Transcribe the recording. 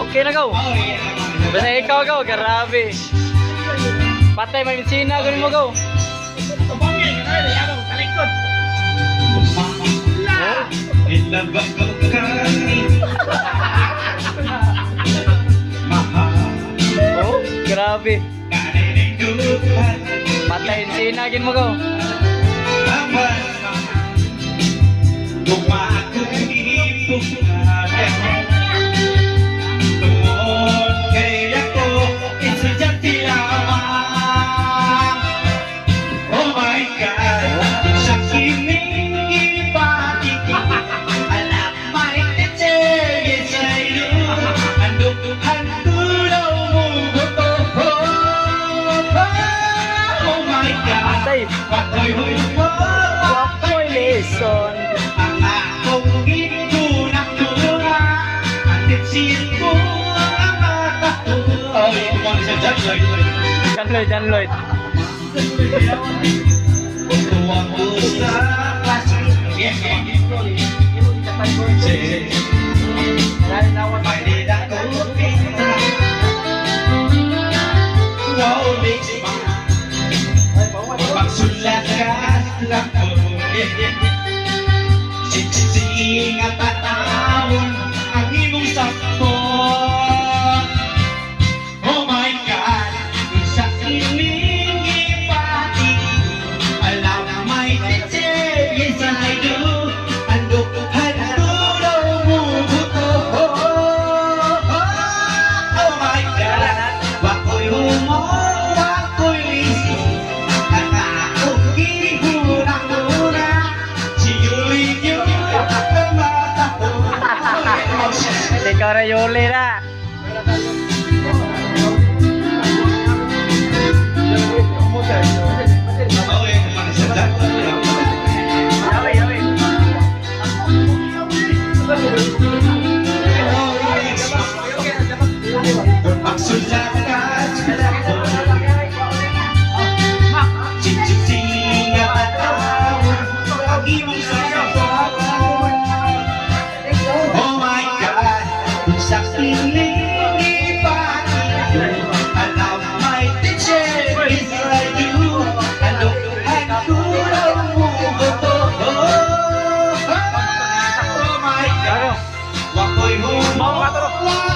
Okay na go. Basta ikaw go, grabe. Patay magsina gawin mo go. Oh, grabe. Patay sina gawin mo go. Wapoy leson ang akong ginunang-tunga ang ditsin ko ang matatunga. Oh, kumang sa John Lloyd. Tuwang ko sa klase. May nila ko pina. Wow, mix pa. Pagsulat ka lang ko. Ingat patawon ang imong sakto. Oh my God, sa ining ipati alam na may teacher, yes I do. Handog mo buto. Oh my God, wako'y humor, wako'y liso. Nakakong ginunang-nuna siyu'y yun. Ikaw na Yuli na. Magsulat ka Sing-sing at atawon ang imong sasapawan. Oh my God, sa kiling ipati alam may teacher is I do. Aluhan ko lang mo buto. Oh my God, wako'y humor.